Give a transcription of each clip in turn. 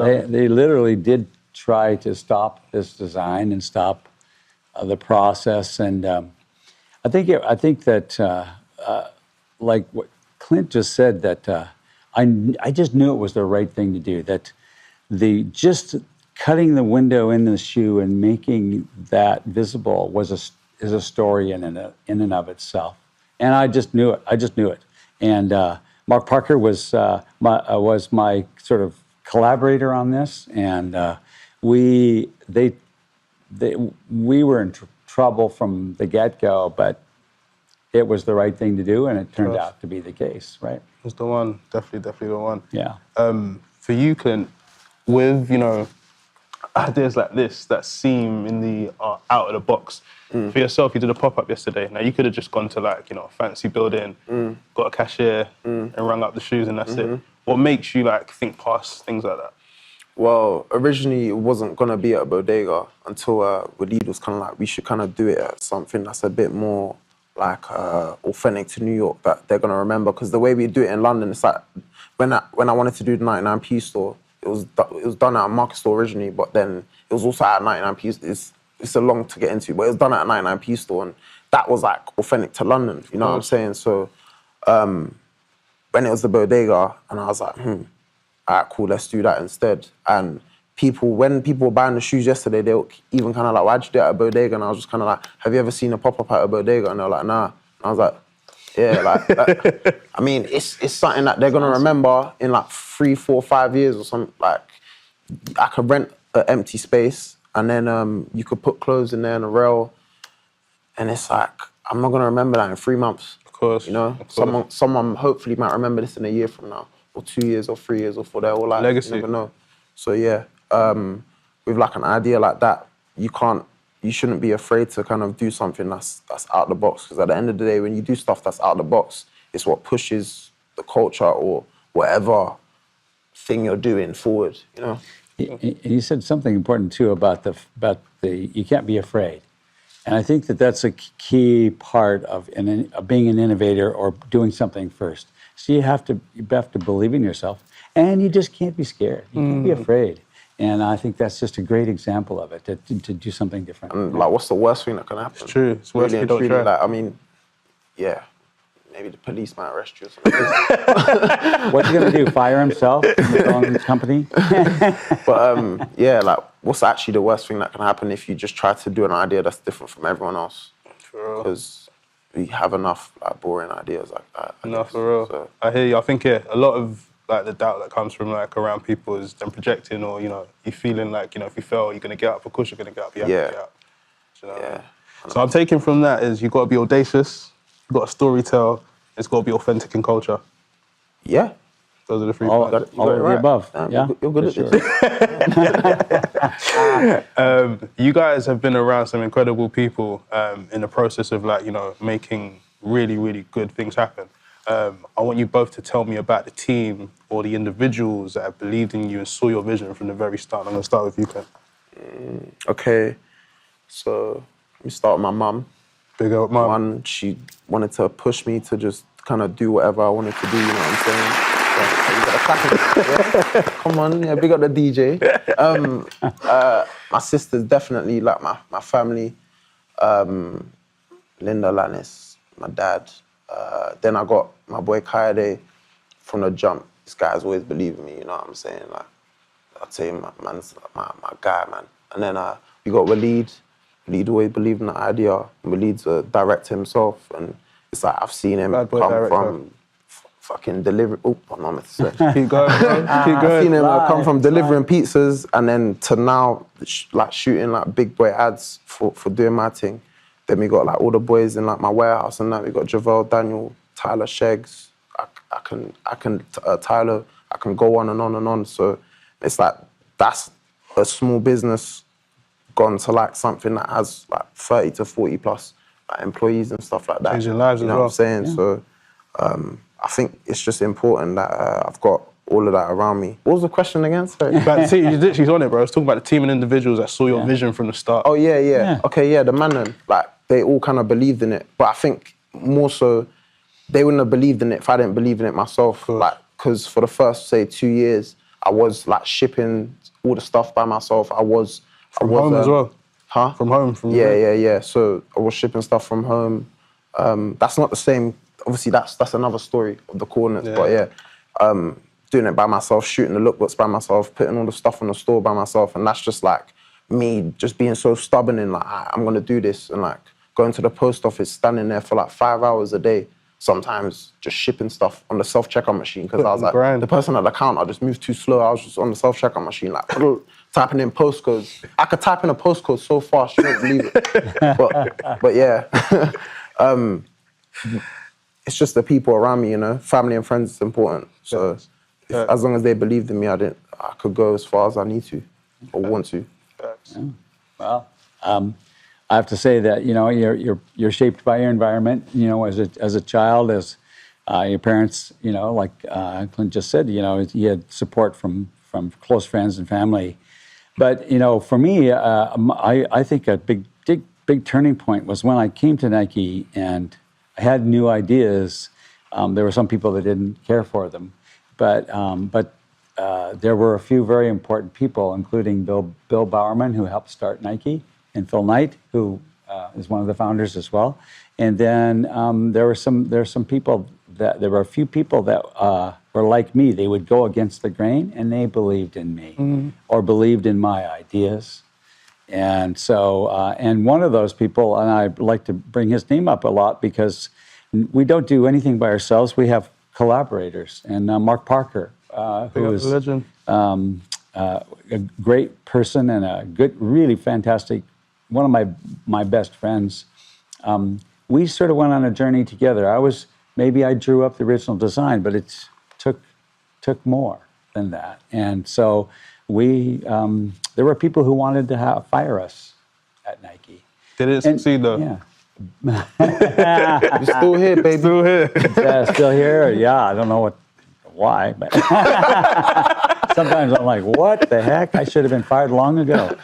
They literally did try to stop this design and stop the process, and I think that like what Clint just said, that I just knew it was the right thing to do. That the just cutting the window in the shoe and making that visible is a story in and of itself. And I just knew it. And Mark Parker was my sort of collaborator on this, and we were in trouble from the get-go, but it was the right thing to do, and it turned out to be the case, right? It was the one, definitely the one. Yeah. For you, Clint, with, ideas like this that seem in the out of the box, for yourself, you did a pop-up yesterday. Now, you could have just gone to a fancy building, got a cashier, and rung up the shoes, and that's it. What makes you think past things like that? Well, originally it wasn't gonna be at a bodega until Waleed was kind of like, we should kind of do it at something that's a bit more authentic to New York, that they're gonna remember. Because the way we do it in London, it's like when I wanted to do the 99p store, it was done at a Market store originally, but then it was also at 99p. It's a long to get into, but it was done at a 99p store, and that was authentic to London. You know what I'm saying? So when it was the bodega, and I was like, all right, cool, let's do that instead. And when people were buying the shoes yesterday, they were even kind of like, why'd you do it at a bodega? And I was just kind of like, have you ever seen a pop-up at a bodega? And they were like, nah. And I was like, yeah, I mean, it's something that they're gonna remember in 3, 4, 5 years or something. I could rent an empty space, and then you could put clothes in there and a rail, and it's I'm not gonna remember that in 3 months. Of course. Someone hopefully might remember this in a year from now, or 2 years, or 3 years, or 4. They're all legacy. You never know. So yeah, with an idea like that, you shouldn't be afraid to kind of do something that's out the box. Because at the end of the day, when you do stuff that's out the box, it's what pushes the culture or whatever thing you're doing forward. You said something important too about the you can't be afraid, and I think that's a key part of being an innovator or doing something first. So you have to believe in yourself, and you just can't be scared. You can't be afraid. And I think that's just a great example of it, to do something different. And what's the worst thing that can happen? It's true. It's worse if you don't try. I mean, yeah, maybe the police might arrest you or something. What's he gonna do? Fire himself? Own his company? But yeah, what's actually the worst thing that can happen if you just try to do an idea that's different from everyone else? Because we have enough boring ideas like that. No, for real. So. I hear you. I think a lot of the doubt that comes from around people is them projecting, or you feeling if you fail, you're gonna get up. Of course, you're gonna get up. You have to get up. Do you know what I mean? So I'm taking from that is you got to be audacious, you got to storytell, it's got to be authentic in culture. Yeah. Those are the 3 all points. All of the above. Yeah, you're good at this. You guys have been around some incredible people in the process of making really, really good things happen. I want you both to tell me about the team or the individuals that have believed in you and saw your vision from the very start. I'm going to start with you, Clint. Okay, so let me start with my mum. Big up, mum. One, she wanted to push me to just kind of do whatever I wanted to do, you know what I'm saying? So, you gotta clap it, yeah? Come on, yeah, big up the DJ. My sister's definitely my family. Linda, Lannis, my dad. Then I got my boy Kaede from the jump. This guy's always believed in me, you know what I'm saying? I'll tell you, man's my guy, man. And then we got Waleed. Waleed always believed in the idea. Waleed's a director himself, and it's I've seen him come from fucking delivery. Oh, my mum is Keep going, bro. Keep going. I've seen him come from delivering pizzas, and then to now, shooting big boy ads for doing my thing. Then we got all the boys in my warehouse and that. We got Javel, Daniel, Tyler, Sheggs. Tyler. I can go on and on and on. So it's that's a small business gone to something that has 30 to 40 plus employees and stuff like that. Changing lives as well. You know what I'm saying? Yeah. So I think it's just important that I've got all of that around me. What was the question again? Sorry. About the team, she's on it, bro. I was talking about the team and individuals that saw your vision from the start. Oh, yeah. Okay, yeah, the man then. They all kind of believed in it. But I think more so, they wouldn't have believed in it if I didn't believe in it myself. Because for the first, say, 2 years, I was like shipping all the stuff by myself. I was From home as well? Huh? From home? Yeah. So I was shipping stuff from home. That's not the same. Obviously, that's another story of the coordinates. Yeah. But yeah, doing it by myself, shooting the lookbooks by myself, putting all the stuff on the store by myself, and that's just like me just being so stubborn and like I'm gonna do this, and like going to the post office, standing there for like 5 hours a day. Sometimes just shipping stuff on the self-checkout machine because I was like, Grind. the person at the counter just moved too slow. I was just on the self-checkout machine, like typing in postcodes. I could type in a postcode so fast, you won't believe it. But yeah, it's just the people around me, you know. Family and friends is important. So as long as they believed in me, I could go as far as I need to or want to. Yeah. Well, I have to say that, you know, you're shaped by your environment. You know, as a child, as your parents, you know, like Clint just said, you know, he had support from close friends and family. But you know, for me, I think a big turning point was when I came to Nike and I had new ideas. There were some people that didn't care for them, but there were a few very important people, including Bill Bowerman, who helped start Nike, and Phil Knight, who is one of the founders as well. And then there were a few people that were like me. They would go against the grain, and they believed in me or believed in my ideas. And so, and one of those people, and I like to bring his name up a lot because we don't do anything by ourselves. We have collaborators, and Mark Parker, who is legend. A great person and a good, really fantastic, one of my best friends. We sort of went on a journey together. Maybe I drew up the original design, but it took more than that. And so there were people who wanted to fire us at Nike. Did it succeed though? Yeah. You're still here, baby. Still here. Still here? Yeah, I don't know why, but sometimes I'm like, what the heck? I should have been fired long ago.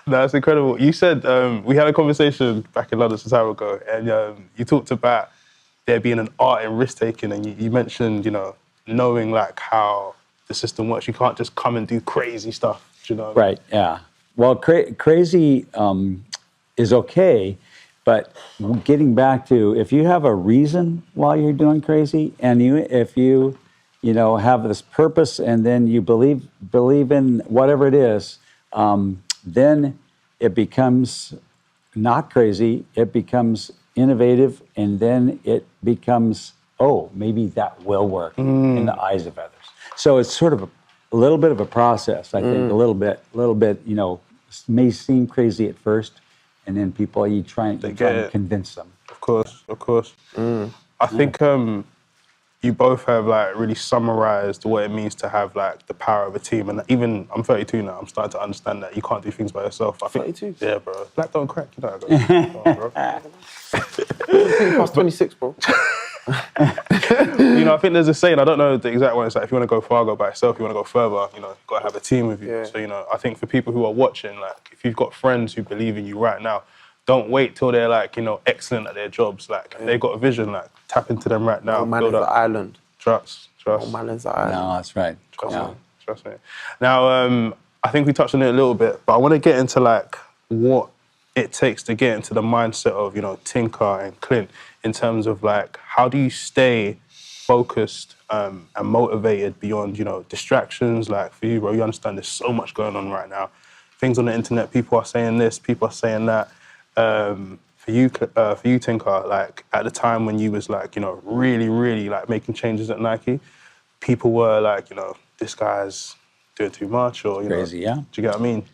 That's incredible. You said, we had a conversation back in London some time ago, and you talked about there being an art in risk-taking, and you mentioned, you know, knowing like how the system works. You can't just come and do crazy stuff, you know? Right, yeah. Well, crazy is okay, but getting back to, if you have a reason why you're doing crazy, and if you have this purpose, and then you believe in whatever it is, then it becomes not crazy, it becomes innovative, and then it becomes, oh, maybe that will work in the eyes of others. So it's sort of a little bit of a process, I think, a little bit, you know, may seem crazy at first, and then you try and convince them. Of course. I think you both have like really summarized what it means to have like the power of a team. And even, I'm 32 now, I'm starting to understand that you can't do things by yourself. I think, 32? Yeah, bro. Black don't crack, you know. Bro. Past 26, bro. You know, I think there's a saying, I don't know the exact one, it's like if you want to go far, go by yourself. If you want to go further, you know, you've got to have a team with you. Yeah. So, you know, I think for people who are watching, like if you've got friends who believe in you right now, don't wait till they're like, you know, excellent at their jobs. Like if they've got a vision, like tap into them right now. Oh, man is the island. Trust. Oh, man is the island. No, that's right. Trust me. Now, I think we touched on it a little bit, but I want to get into like what it takes to get into the mindset of, you know, Tinker and Clint in terms of like, how do you stay focused and motivated beyond, you know, distractions? Like for you, bro, you understand there's so much going on right now. Things on the internet, people are saying this, people are saying that. For you, Tinker, like at the time when you was like, you know, really like making changes at Nike, people were like, you know, this guy's doing too much, or you Crazy, know, yeah. Do you get what I mean?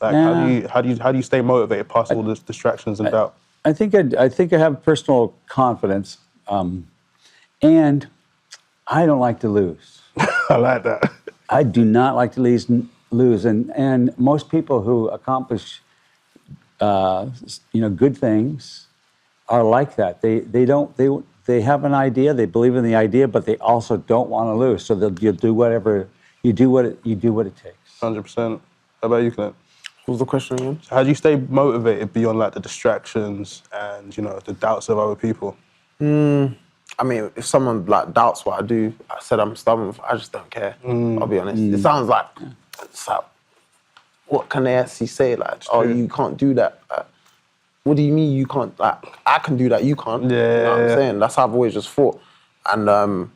Like, Yeah. how do you stay motivated past all the distractions and doubt? I think I have personal confidence, and I don't like to lose. I like that. I do not like to lose, and most people who accomplish you know, good things are like that. They have an idea, they believe in the idea, but they also don't want to lose. So you'll do whatever you do what it takes. 100%. How about you, Clint? What was the question again? So how do you stay motivated beyond like the distractions and, you know, the doubts of other people? I mean, if someone like doubts what I do, I said I'm stubborn. I just don't care. I'll be honest. It sounds like, it's like, what can they actually say? Like, oh, you can't do that. What do you mean you can't? Like, I can do that. You can't. You know what I'm saying? That's how I've always just thought. And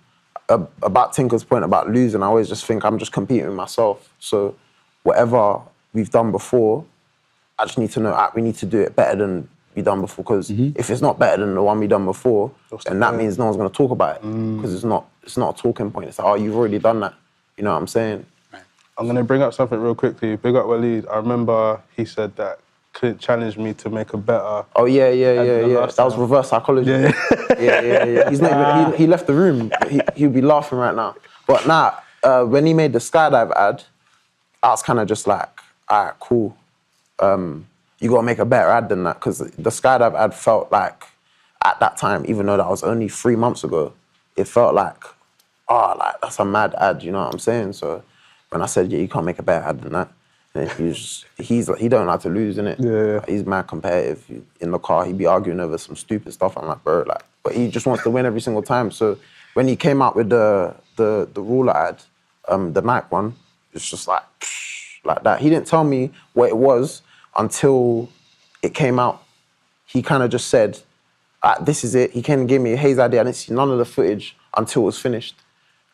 about Tinker's point about losing, I always just think I'm just competing with myself. So whatever we've done before, I just need to know we need to do it better than we done before. Because if it's not better than the one we done before, then that means no one's going to talk about it. Because it's not a talking point. It's like, oh, you've already done that. You know what I'm saying? I'm going to bring up something real quickly. Big up Waleed. I remember he said that Clint challenged me to make a better... Oh, yeah. That was reverse psychology. Yeah. He's not even, he left the room. He'll be laughing right now. But when he made the skydive ad, I was kind of just like, all right, cool. You got to make a better ad than that. Because the skydive ad felt like, at that time, even though that was only 3 months ago, it felt like, that's a mad ad, you know what I'm saying? So when I said, you can't make a better ad than that, and he don't like to lose, innit? Yeah. Like, he's mad competitive. In the car, he'd be arguing over some stupid stuff. I'm like, bro, but he just wants to win every single time. So when he came out with the ruler ad, the Nike one, it's just like that. He didn't tell me what it was until it came out. He kind of just said, this is it. He kind of gave me a haze idea. I didn't see none of the footage until it was finished.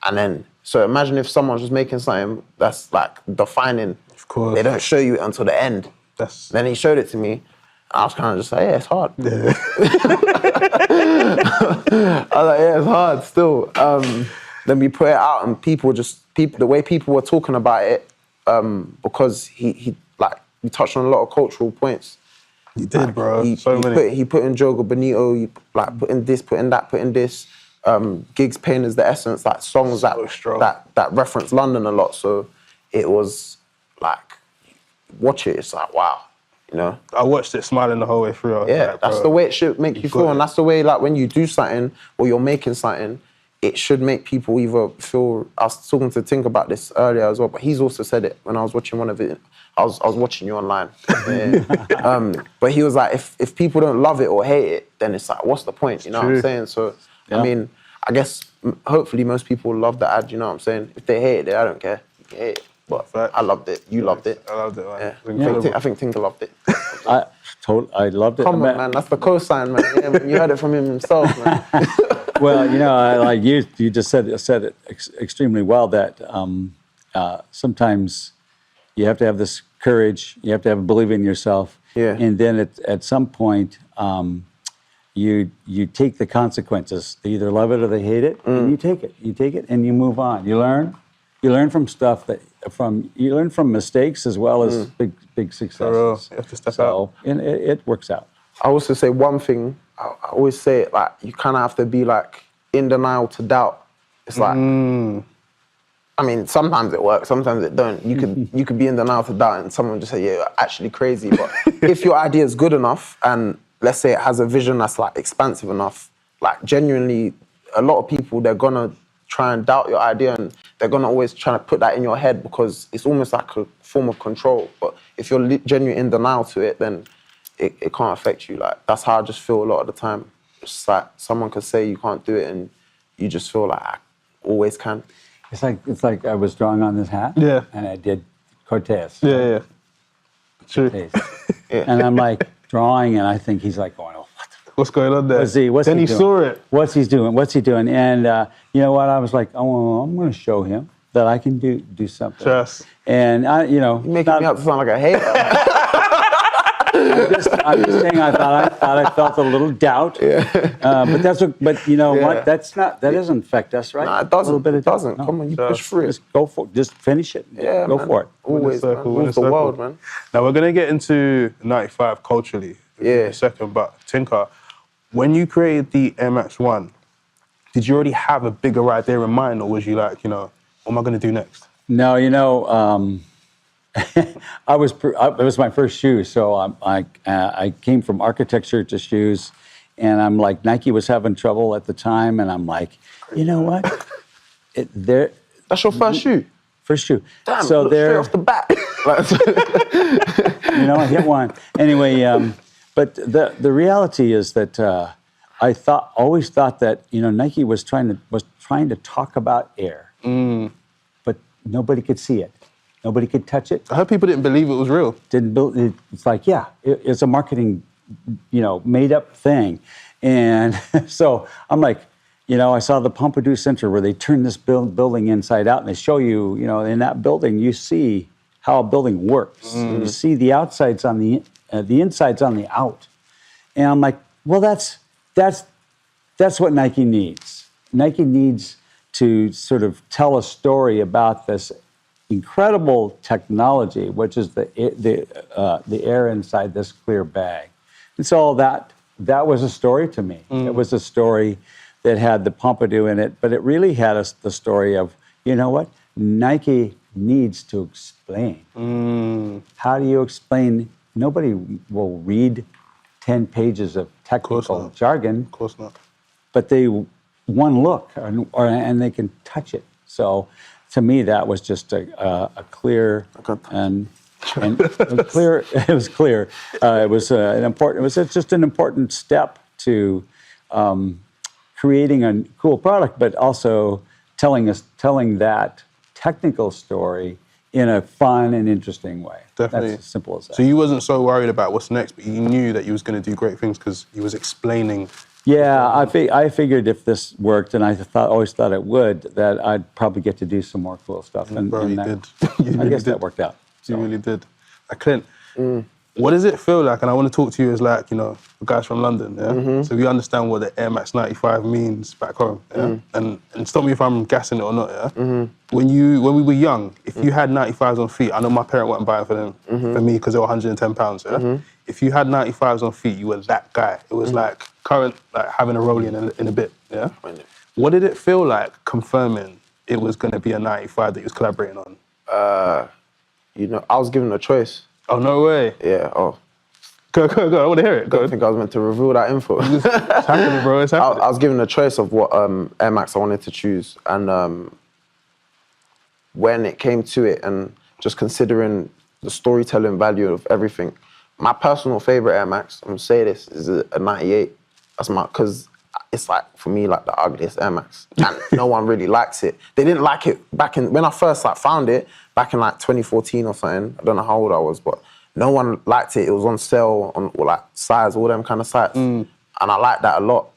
And then, so imagine if someone's just making something that's like defining. Of course. They don't show you it until the end. Then he showed it to me. I was kind of just like, yeah, it's hard. Yeah. I was like, yeah, it's hard still. Then we put it out and the way people were talking about it, because he touched on a lot of cultural points. He did, bro. He put in Jogo Bonito, put in this, put in that, put in this. Gigs Pain is the essence, like songs that reference London a lot. So it was like, watch it, it's like, wow, you know? I watched it smiling the whole way through. Yeah, that's the way it should make you feel. And that's the way, like, when you do something or you're making something, it should make people either feel... I was talking to Tink about this earlier as well, but he's also said it when I was watching one of it. I was watching you online. But he was like, if people don't love it or hate it, then it's like, what's the point? You know what I'm saying? So, I mean, I guess hopefully most people love the ad, you know what I'm saying? If they hate it, I don't care. You hate it. But I loved it. You loved it. I loved it, man. Yeah. I think Tinker loved it. I loved it. Come on, man. That's the cosign, man. Yeah, man. You heard it from him himself, man. Well, you know, you just said it extremely well that sometimes you have to have this courage. You have to believe in yourself. Yeah. And then at some point, you take the consequences. They either love it or they hate it, and you take it. You take it and you move on. You learn from stuff you learn from mistakes as well as big successes. You have to step out. And it works out. I also say one thing. I always say it, like, you kind of have to be like in denial to doubt. It's like, I mean, sometimes it works, sometimes it don't. You could be in denial to doubt and someone just say, yeah, you're actually crazy. But if your idea is good enough and let's say it has a vision that's like expansive enough, like genuinely, a lot of people, they're gonna try and doubt your idea and they're gonna always try to put that in your head because it's almost like a form of control. But if you're genuinely in denial to it, then it can't affect you. Like, that's how I just feel a lot of the time. It's like someone could say you can't do it and you just feel like I always can. It's like I was drawing on this hat. Yeah. And I did Corteiz. Yeah. True. And I'm like drawing and I think he's like going, oh, what's going on there? Then he saw it. What's he doing? And you know what? I was like, oh, I'm going to show him that I can do something. Trust. And you're making me out to sound like a hater. I'm just saying. I thought I felt a little doubt. Yeah. But you know what? That doesn't affect us, right? Nah, it doesn't. A little bit of doubt. No. Come on, you push through it. Just go for it. Just finish it. Yeah, go for it. Always, man. Move the world, man. Now we're gonna get into '95 culturally in a second, but Tinker, when you created the Air Max 1, did you already have a bigger idea in mind, or was you like, you know, what am I gonna do next? No, you know. It was my first shoe, so I came from architecture to shoes, and I'm like, Nike was having trouble at the time, and I'm like, you know what? That's your first shoe? First shoe. Damn, so straight off the bat. You know, I hit one. Anyway, but the reality is that always thought that, Nike was trying to talk about air, but nobody could see it. Nobody could touch it. I heard people didn't believe it was real. Didn't build it. It's like, it's a marketing, made up thing. And so I'm like, I saw the Pompidou Center where they turn this building inside out and they show you, in that building, you see how a building works. You see the outsides on the insides on the out. And I'm like, well, that's what Nike needs. Nike needs to sort of tell a story about this incredible technology, which is the air inside this clear bag. And so that was a story to me. It was a story that had the Pompidou in it, but it really had the story of, what? Nike needs to explain. How do you explain? Nobody will read 10 pages of technical jargon. Of course not. But they one look and they can touch it. So to me, that was just a clear and clear. It was clear. It was an important. It was just an important step to creating a cool product, but also telling that technical story in a fun and interesting way. Definitely. That's as simple as that. So you wasn't so worried about what's next, but you knew that you was going to do great things because you was explaining. Yeah, I figured if this worked, and I always thought it would, that I'd probably get to do some more cool stuff. And, Bro, you that, did. I guess that worked out. You really did. Clint, what does it feel like? And I want to talk to you as like, the guys from London, yeah? So we understand what the Air Max 95 means back home, yeah? And stop me if I'm gassing it or not, yeah? When we were young, if you had 95s on feet, I know my parent wasn't buying for them, for me, because they were £110, yeah? If you had 95s on feet, you were that guy. It was like current, like having a rollie in a bit, yeah? What did it feel like confirming it was going to be a 95 that you was collaborating on? I was given a choice. Oh, no way. Yeah, Go, I want to hear it. I don't think I was meant to reveal that info. It's happening, bro, it's happening. I was given a choice of what Air Max I wanted to choose. And when it came to it and just considering the storytelling value of everything, my personal favorite Air Max, I'm gonna say this, is a 98. That's because it's like, for me, like the ugliest Air Max. And no one really likes it. They didn't like it when I first found it, back in 2014 or something. I don't know how old I was, but no one liked it. It was on sale on Size, all them kind of sites. And I liked that a lot.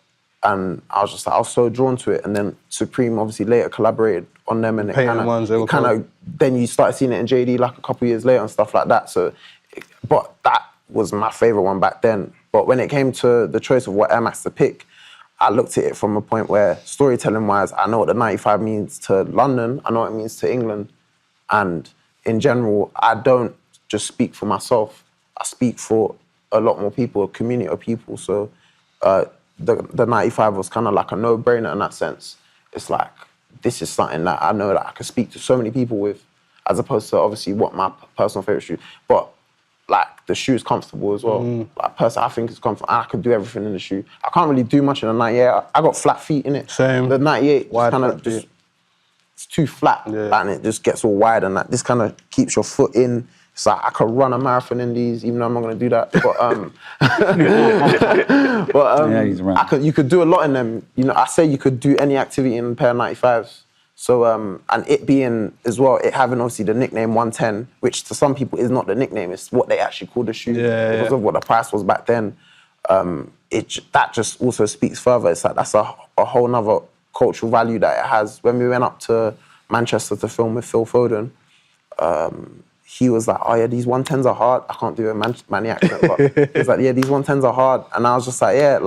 And I was so drawn to it. And then Supreme obviously later collaborated on them, and then you started seeing it in JD like a couple years later and stuff like that. So, but that was my favorite one back then. But when it came to the choice of what Air Max to pick, I looked at it from a point where storytelling-wise, I know what the 95 means to London, I know what it means to England. And in general, I don't just speak for myself. I speak for a lot more people, a community of people. So the 95 was kind of like a no-brainer in that sense. It's like, this is something that I know that I can speak to so many people with, as opposed to obviously what my personal favorite shoe. But the shoe is comfortable as well. Personally, I think it's comfortable. I can do everything in the shoe. I can't really do much in the 98. I got flat feet in it. Same. The 98 wide kind of just, it's too flat, and it just gets all wide, and this kind of keeps your foot in. So I could run a marathon in these, even though I'm not going to do that. But you could do a lot in them. I say you could do any activity in a pair of 95s. So, and it being, as well, it having obviously the nickname 110, which to some people is not the nickname, it's what they actually call the shoe. Because of what the price was back then. That just also speaks further. It's like that's a whole nother cultural value that it has. When we went up to Manchester to film with Phil Foden, he was like, oh yeah, these 110s are hard. I can't do a Manny accent, but he was like, yeah, these 110s are hard. And I was just like, yeah,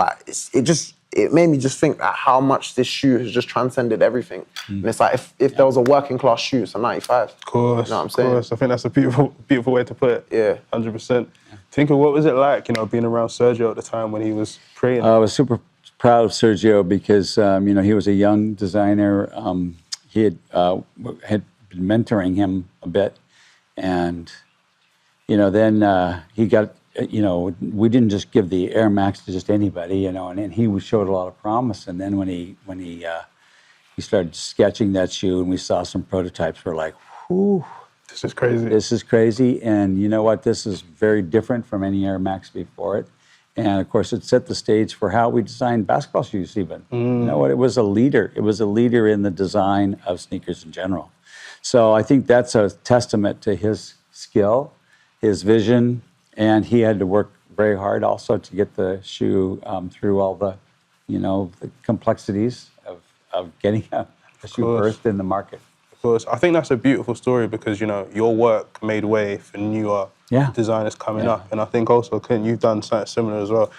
it made me just think how much this shoe has just transcended everything. And it's like, if there was a working class shoe, it's a 95. Of course, you know what I'm saying? Of course. I think that's a beautiful way to put it. Yeah. 100%. Tinker, what was it like, being around Sergio at the time when he was creating? I was super proud of Sergio because, he was a young designer. He had been mentoring him a bit. And, then he got, we didn't just give the Air Max to just anybody, and he showed a lot of promise. And then when he started sketching that shoe and we saw some prototypes, we're like, whew. This is crazy. This is crazy. And you know what? This is very different from any Air Max before it. And of course, it set the stage for how we designed basketball shoes even. You know what, it was a leader. It was a leader in the design of sneakers in general. So I think that's a testament to his skill, his vision, and he had to work very hard also to get the shoe through all the, the complexities of getting a shoe birthed in the market. Of course. I think that's a beautiful story because, your work made way for newer designers coming up. And I think also, Clint, you've done something similar as well.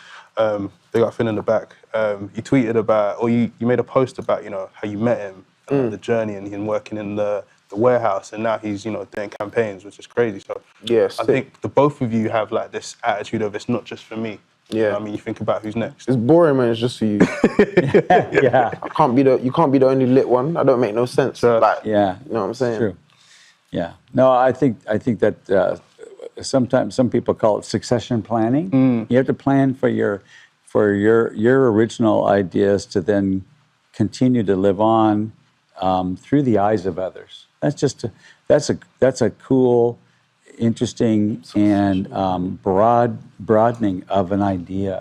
Big up Finn in the back. You tweeted about, or you made a post about, how you met him, the journey and him working in the warehouse, and now he's, doing campaigns, which is crazy. So Yes, I think the both of you have like this attitude of it's not just for me. Yeah. You think about who's next. It's boring, man. It's just for you. Yeah. You can't be the only lit one. That don't make no sense. Like, Yeah. you know what I'm saying? True. Yeah. No, I think that sometimes some people call it succession planning. You have to plan for your original ideas to then continue to live on through the eyes of others. That's a cool, interesting, and broadening of an idea.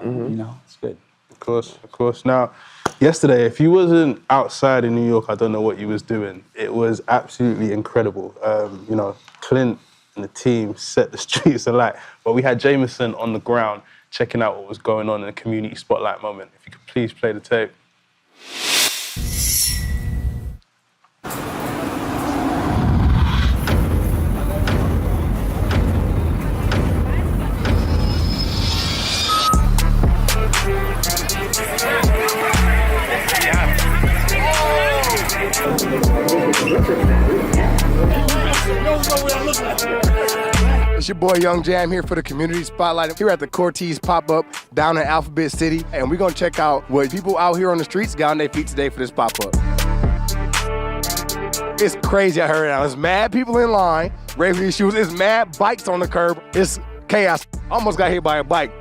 It's good. Of course. Now, yesterday, if you wasn't outside in New York, I don't know what you was doing. It was absolutely incredible. Clint and the team set the streets alight. But we had Jameson on the ground checking out what was going on in a community spotlight moment. If you could please play the tape. It's your boy Young Jam here for the Community Spotlight. Here at the Corteiz pop-up down in Alphabet City. And we're gonna check out what people out here on the streets got on their feet today for this pop-up. It's crazy out here now. There's mad people in line, ready for these shoes. There's mad bikes on the curb. It's chaos. Almost got hit by a bike.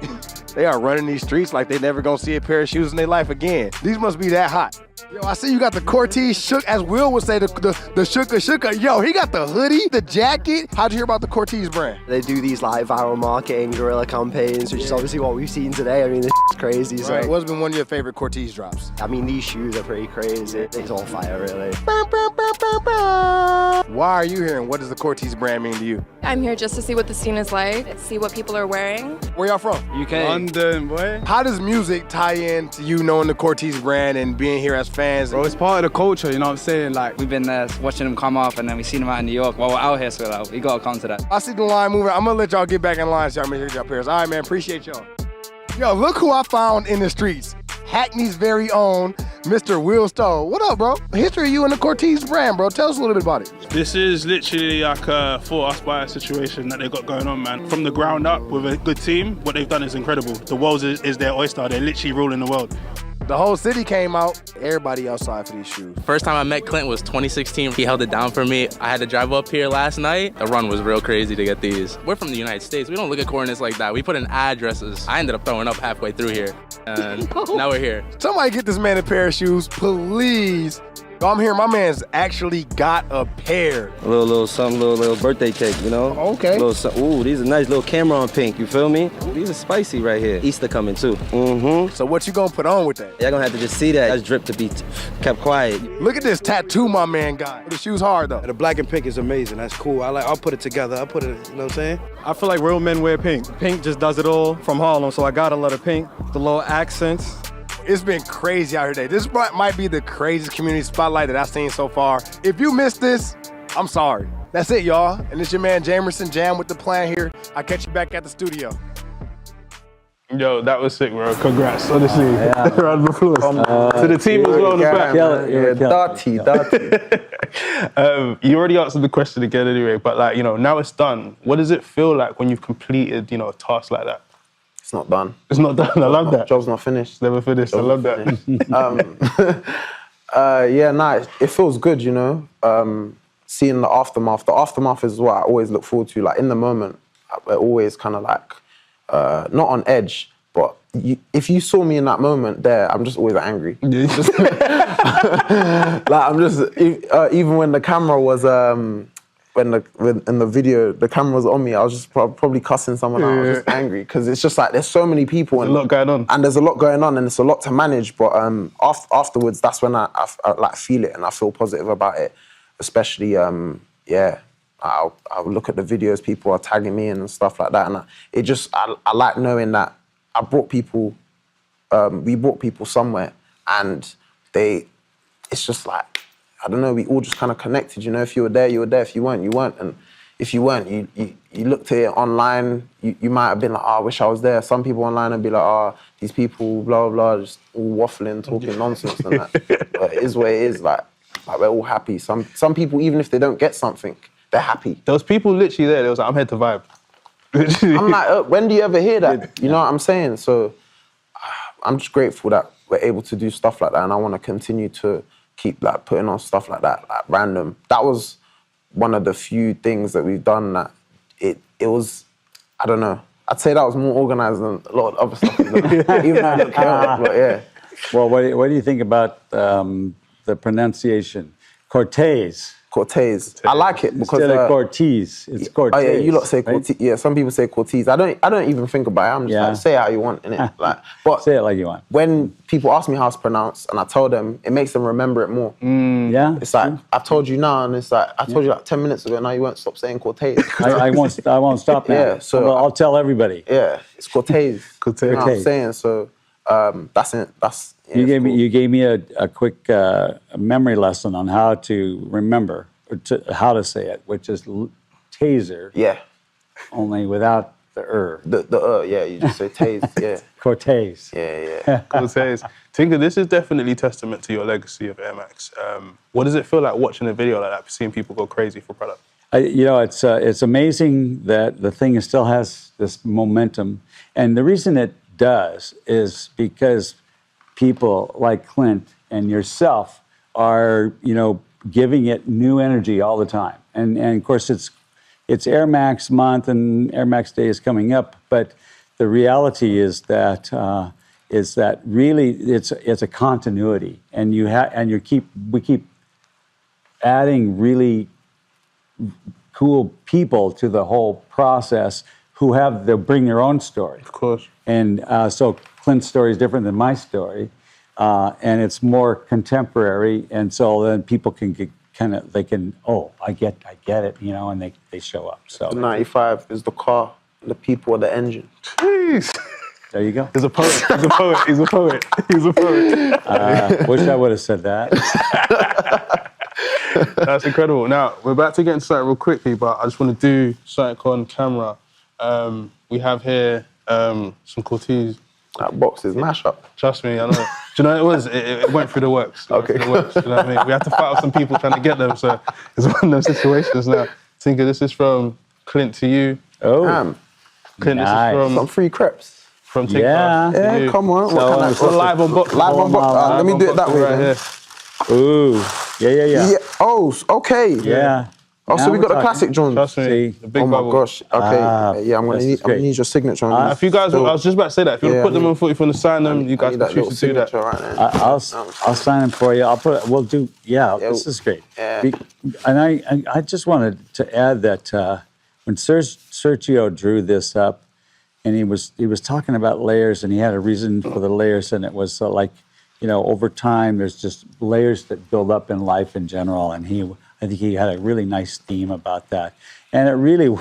They are running these streets like they never gonna see a pair of shoes in their life again. These must be that hot. Yo, I see you got the Corteiz shook, as Will would say, the shooka. Yo, he got the hoodie, the jacket. How'd you hear about the Corteiz brand? They do these like viral marketing, guerrilla campaigns, which is obviously what we've seen today. I mean, this is crazy. So, Right. What's been one of your favorite Corteiz drops? I mean, these shoes are pretty crazy. It's on fire, really. Why are you here and what does the Corteiz brand mean to you? I'm here just to see what the scene is like, see what people are wearing. Where y'all from? UK. London, boy. How does music tie in to you knowing the Corteiz brand and being here as fans? Bro, it's part of the culture, you know what I'm saying? Like, we've been there watching them come up and then we seen them out in New York. Well, we're out here, so like, we gotta come to that. I see the line moving. I'm gonna let y'all get back in line so y'all make sure y'all pairs. All right, man, appreciate y'all. Yo, look who I found in the streets. Hackney's very own Mr. Will Stowe. What up, bro? History of you and the Corteiz brand, bro. Tell us a little bit about it. This is literally like a for us by a situation that they've got going on, man. From the ground up with a good team, what they've done is incredible. The world is their oyster. They're literally ruling the world. The whole city came out. Everybody outside for these shoes. First time I met Clint was 2016. He held it down for me. I had to drive up here last night. The run was real crazy to get these. We're from the United States. We don't look at coordinates like that. We put in addresses. I ended up throwing up halfway through here. And now we're here. Somebody get this man a pair of shoes, please. Yo, I'm here. My man's actually got a pair. A little something, little birthday cake, you know? Okay. Ooh, these are nice, little Cameron pink, you feel me? Ooh, these are spicy right here. Easter coming too. Mm-hmm. So what you gonna put on with that? Y'all gonna have to just see that. That's drip to be kept quiet. Look at this tattoo my man got. The shoe's hard though. The black and pink is amazing. That's cool. I'll put it together. I'll put it, you know what I'm saying? I feel like real men wear pink. Pink just does it all from Harlem, so I got a lot of pink. The little accents. It's been crazy out here today. This might be the craziest community spotlight that I've seen so far. If you missed this, I'm sorry. That's it, y'all. And it's your man Jamerson Jam with the plan here. I'll catch you back at the studio. Yo, that was sick, bro. Congrats, honestly. Round of applause. To the team as well in the back. Dirty. You already answered the question again anyway, but like, now it's done. What does it feel like when you've completed, a task like that? It's not done. It's not done. I love that. Job's not finished. Never finished. I love that. It feels good, seeing the aftermath. The aftermath is what I always look forward to. Like in the moment, we're always kind of like, not on edge, but if you saw me in that moment there, I'm just always angry. Even when the camera was, when in the video the camera was on me, I was just probably cussing someone out. I was just angry because it's just like there's so many people There's a lot going on, and there's a lot going on, and it's a lot to manage. But afterwards, that's when I like feel it and I feel positive about it. Especially I'll look at the videos people are tagging me in and stuff like that, and I like knowing that I brought people. We brought people somewhere, and it's just like, I don't know, we all just kind of connected, you know. If you were there, you were there. If you weren't, you weren't. And if you weren't, you looked at it online, you might have been like, oh, I wish I was there. Some people online would be like, oh, these people, blah, blah, blah, just all waffling, talking nonsense and that. But it is what it is, like we're all happy. Some people, even if they don't get something, they're happy. There was people literally there, they was like, I'm here to vibe. I'm like, when do you ever hear that? You know what I'm saying? So I'm just grateful that we're able to do stuff like that, and I want to continue to keep like putting on stuff like that, like random. That was one of the few things that we've done that it was, I don't know, I'd say that was more organised than a lot of other stuff we've done, even though I don't care, but yeah. Well, what do you think about the pronunciation? Corteiz. Corteiz. I like it because instead of Corteiz, it's Corteiz. Oh yeah, you lot say Corteiz. Right? Yeah, some people say Corteiz. I don't even think about it. I'm just like, say it how you want, innit? Like, but say it like you want. When people ask me how it's pronounced and I tell them, it makes them remember it more. Yeah. It's like I've told you now, and it's like I told you like 10 minutes ago. Now you won't stop saying Corteiz. I won't stop now. Yeah, so I'll tell everybody. Yeah, it's Corteiz. Corteiz. You know what I'm saying? So that's it. That's yeah, you gave me a quick memory lesson on how to remember. How to say it, which is taser. Yeah. Only without the The yeah, you just say tase, yeah. Corteiz. Yeah. Corteiz. Tinker, this is definitely testament to your legacy of Air Max. What does it feel like watching a video like that, seeing people go crazy for product? It's amazing that the thing still has this momentum. And the reason it does is because people like Clint and yourself are, giving it new energy all the time. And of course, it's Air Max month and Air Max Day is coming up, but the reality is that really it's a continuity, and we keep adding really cool people to the whole process they'll bring their own story. Of course. And so Clint's story is different than my story. And it's more contemporary, and so then people can get I get it, and they show up. So the 95 is the car, the people are the engine. Jeez. There you go. He's a poet. Wish I would have said that. That's incredible. Now, we're about to get into something real quickly, but I just want to do something on camera. We have here some Corteiz. That box is mash up. Trust me, I know. Do you know what it was? It went through the works. Okay. You know what I mean? We had to fight with some people trying to get them, so it's one of those situations now. Tinker, this is from Clint to you. Oh. Damn. Clint, nice. This is from some free crepes. From Tinker. Yeah, come on. So, live on box. Live on box. Let me do it that way. Right here. Ooh. Yeah. Oh, okay. Yeah. Oh, so we got the classic Johns. Trust me, the big bubble. Gosh. Okay. Yeah, I'm gonna need your signature on these. If you guys, I was just about to say that. If you want to put them on foot, if you want to sign them, you guys can choose to do that. Right there. I'll sign them for you. We'll do. Yeah, this is great. Yeah. And I just wanted to add that when Sergio drew this up, and he was talking about layers, and he had a reason for the layers, and it was over time, there's just layers that build up in life in general, and I think he had a really nice theme about that. And it really,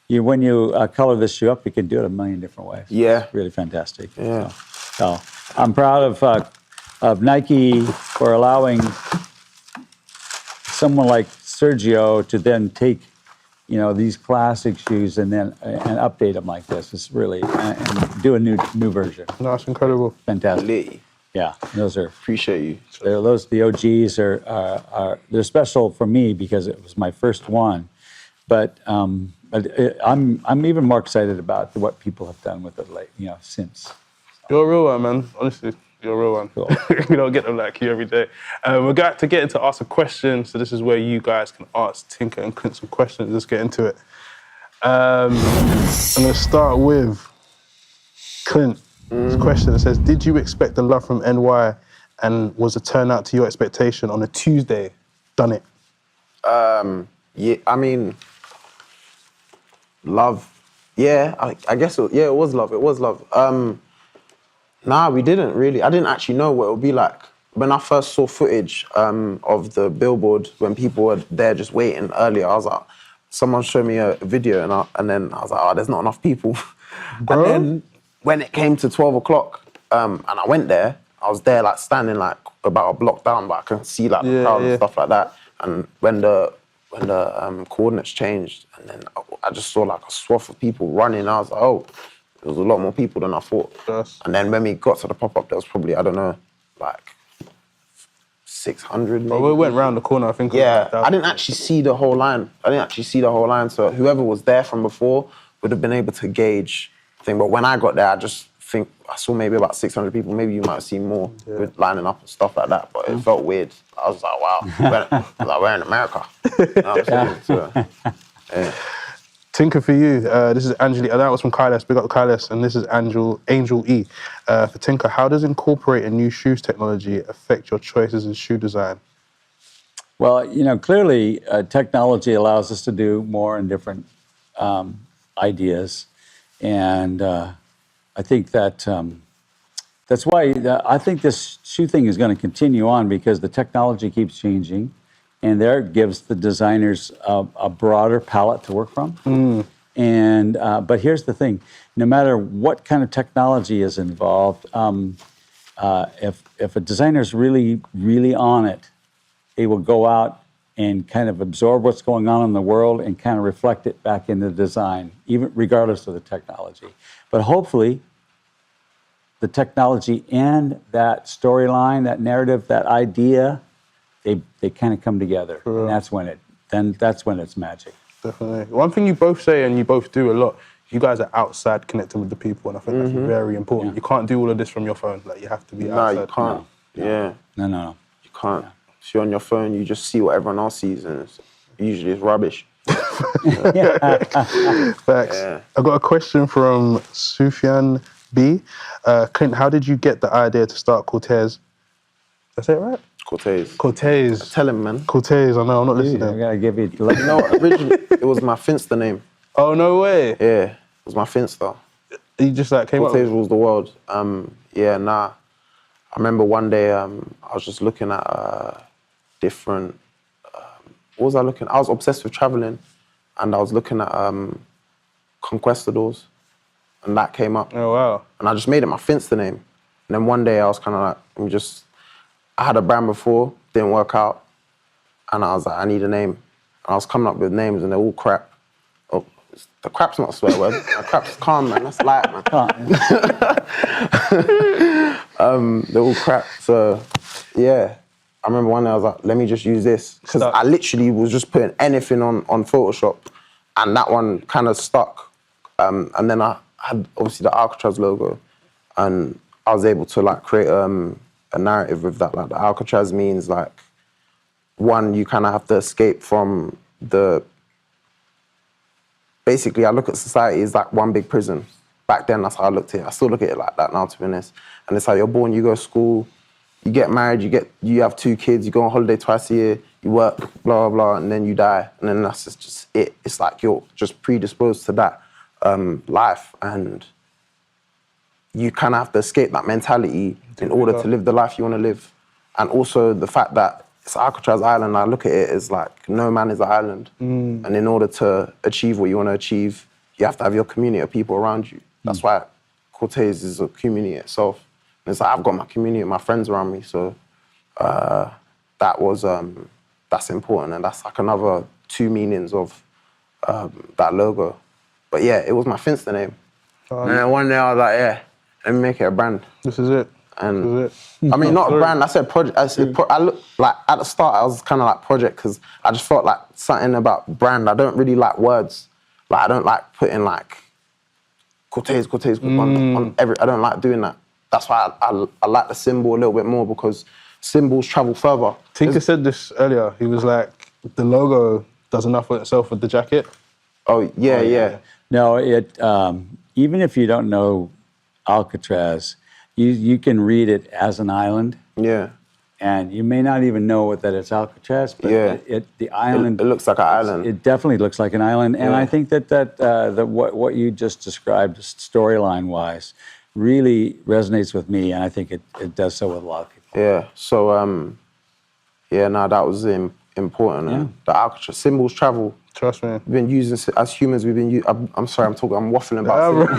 when you color this shoe up, you can do it a million different ways. Yeah. It's really fantastic. Yeah. So I'm proud of Nike for allowing someone like Sergio to then take, these classic shoes and update them like this. It's really, and do a new version. No, that's incredible. Fantastic. Yeah, those are. Appreciate you. The OGs are they're special for me because it was my first one, but I'm even more excited about what people have done with it since. You're a real one, man. Honestly, you're a real one. Cool. We don't get them like you every day. We're going to get into Ask a Question, so this is where you guys can ask Tinker and Clint some questions. Let's get into it. I'm going to start with Clint. This question that says, did you expect the love from NY, and was the turnout to your expectation on a Tuesday? Done it. Yeah, I mean, love. Yeah, I guess it was love. It was love. Nah, we didn't really. I didn't actually know what it would be like. When I first saw footage of the billboard, when people were there just waiting earlier, I was like, someone showed me a video and then I was like, oh, there's not enough people. Bro? And then when it came to 12 o'clock and I went there, I was there like standing like about a block down, but I could see like the crowd and stuff like that. And when the coordinates changed, and then I just saw like a swath of people running, I was like, oh, there was a lot more people than I thought. Yes. And then when we got to the pop-up, there was probably, I don't know, like 600 maybe. Well, we went round the corner, I think. Yeah, I didn't actually see the whole line. So whoever was there from before would have been able to gauge the thing. But when I got there, I just think I saw maybe about 600 people. Maybe you might have seen more with lining up and stuff like that. But it felt weird. I was like, wow, we're in America. You know what I'm saying? So, yeah. Tinker, for you, this is Angeli. That was from Kailas. Big up Kailas. And this is Angel E. For Tinker, how does incorporating new shoes technology affect your choices in shoe design? Well, you know, clearly technology allows us to do more and different ideas. And I think that that's why I think this shoe thing is going to continue on, because the technology keeps changing. And there it gives the designers a broader palette to work from. And but here's the thing: no matter what kind of technology is involved, if a designer's really on it, they will go out and kind of absorb what's going on in the world and kind of reflect it back into the design, even regardless of the technology. But hopefully, the technology and that storyline, that narrative, that idea, they kind of come together, and that's when it's magic. Definitely. One thing you both say, and you both do a lot, you guys are outside connecting with the people, and I think that's very important. You can't do all of this from your phone. Like, you have to be outside. No, you can't. Yeah. No. You can't. If you're on your phone, you just see what everyone else sees, and usually it's rubbish. Facts. Yeah. I've got a question from Sufyan B. Clint, how did you get the idea to start Corteiz? Did I say it right? Corteiz. Tell him, man. Corteiz, I know, I'm not listening. I gotta give you. No, originally it was my Finsta name. Oh, no way. Yeah, it was my Finsta. You just like came up with Corteiz rules the world. I remember one day I was just looking at different. What was I looking at? I was obsessed with traveling, and I was looking at conquistadors, and that came up. Oh, wow. And I just made it my Finsta name. And then one day I was kind of like, I had a brand before, didn't work out, and I was like, I need a name. And I was coming up with names, and they're all crap. Oh, the crap's not a swear word. Crap's calm, man. That's light, man. They're all crap. So, yeah. I remember one day I was like, let me just use this. Because I literally was just putting anything on Photoshop, and that one kind of stuck. And then I had, obviously, the Alcatraz logo, and I was able to, like, create a narrative with that. Like, the Alcatraz means, like, one, you kind of have to escape from the... Basically, I look at society as, like, one big prison. Back then, that's how I looked at it. I still look at it like that now, to be honest. And it's like, you're born, you go to school, you get married, you have 2 kids, you go on holiday twice a year, you work, blah, blah, blah, and then you die. And then that's just it. It's like you're just predisposed to that life. And you kind of have to escape that mentality in order to live the life you want to live. And also the fact that it's Alcatraz Island, I look at it as like, no man is an island. And in order to achieve what you want to achieve, you have to have your community of people around you. That's why Corteiz is a community itself. And it's like, I've got my community, my friends around me, so that's important, and that's like another 2 meanings of that logo. But yeah, it was my Finsta name. And then one day I was like, yeah, let me make it a brand. This is it. And this is it. I mean, not a brand, I said project. I look, like, at the start, I was kind of like project, because I just felt like something about brand. I don't really like words. Like, I don't like putting like Corteiz on every, I don't like doing that. That's why I like the symbol a little bit more, because symbols travel further. Tinker said this earlier. He was like, the logo does enough for itself with the jacket. Oh, yeah. No, even if you don't know Alcatraz, you can read it as an island. Yeah. and you may not even know that it's Alcatraz, but the island. It looks like an island. It definitely looks like an island, and I think that what you just described storyline-wise really resonates with me, and I think it does so with a lot of people. Yeah. So that was important. Yeah. The Alcatraz symbols travel. Trust me. We've been using, as humans, we've been I'm sorry, I'm waffling about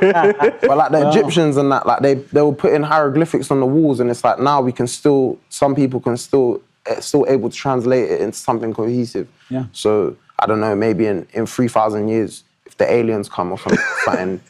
it. But like the Egyptians and that, like they were putting hieroglyphics on the walls, and it's like now we can still, some people can still able to translate it into something cohesive. Yeah. So I don't know, maybe in 3,000 years, if the aliens come or something,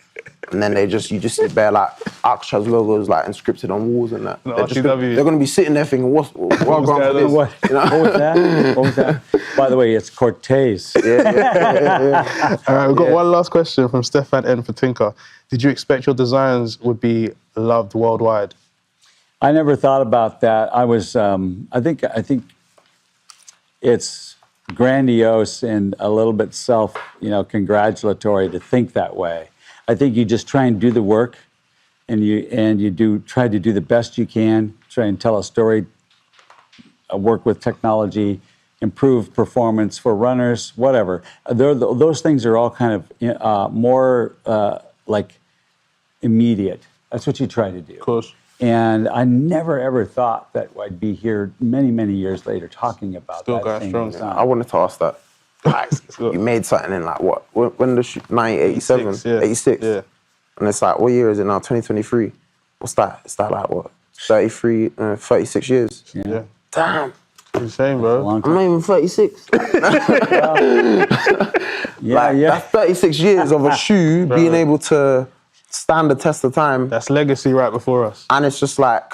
and then you just see bare like Alcatraz logos like inscripted on walls and that. They're going to be sitting there thinking, what going for this? What was that? What was that? By the way, it's Corteiz. Yeah. All right, we've got one last question from Stefan N for Tinker. Did you expect your designs would be loved worldwide? I never thought about that. I was, I think it's grandiose and a little bit congratulatory to think that way. I think you just try and do the work, and you try to do the best you can, try and tell a story, work with technology, improve performance for runners, whatever. Those things are all kind of more like immediate. That's what you try to do. Of course. And I never ever thought that I'd be here many years later talking about Still that going thing. strong. I wanted to ask that. Like, you made something in like what? When the 1987, 86. Yeah. And it's like, what year is it now? 2023. What's that? Is that like what? 36 years. Yeah. Damn. Insane, bro. I'm not even 36. Yeah. That's 36 years of a shoe being able to stand the test of time. That's legacy right before us. And it's just like,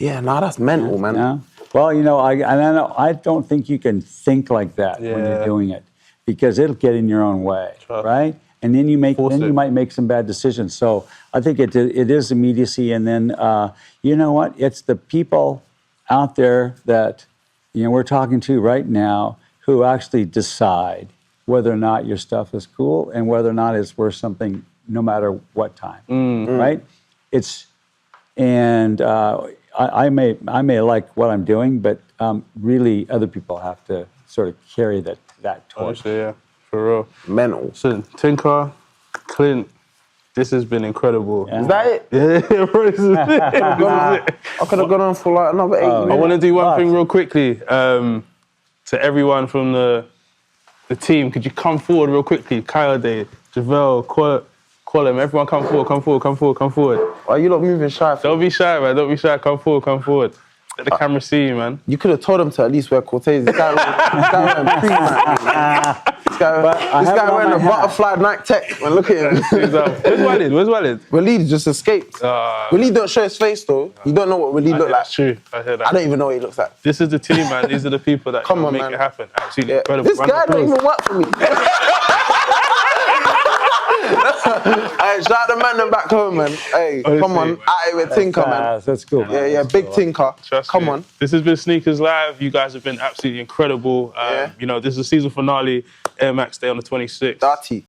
that's mental, man. Yeah. Well, I don't think you can think like that when you're doing it, because it'll get in your own way, right? And then you might make some bad decisions. So I think it is immediacy, and then you know what? It's the people out there that we're talking to right now who actually decide whether or not your stuff is cool and whether or not it's worth something, no matter what time, right? I may like what I'm doing, but really other people have to sort of carry that torch. Honestly, yeah, for real. Mental. So, Tinker, Clint, this has been incredible. Yeah. Is that it? Yeah, bro, this is it. I could have gone on for like another 8 minutes. I want to do one thing real quickly. To everyone from the team, could you come forward real quickly? Kayode, Javel, Qualem, everyone come forward. Why are you not moving shy? Don't be shy, man. Don't be shy. Come forward. Let the camera see you, man. You could have told him to at least wear Corteiz. This guy wearing pre, man. This guy wearing a butterfly Nike Tech. Man, look at him. Where's Walid? Walid just escaped. Walid don't show his face, though. You don't know what Walid look like. That's true. I hear that. I don't even know what he looks like. This is the team, man. These are the people that make it happen. Absolutely incredible. This guy don't even work for me. Hey, shout out the man back home, man. Hey, Honestly, come on. Out with Tinker, man. That's cool. Man. Yeah, big Tinker. Come on. This has been Sneakers Live. You guys have been absolutely incredible. This is the season finale. Air Max Day on the 26th. Dirty.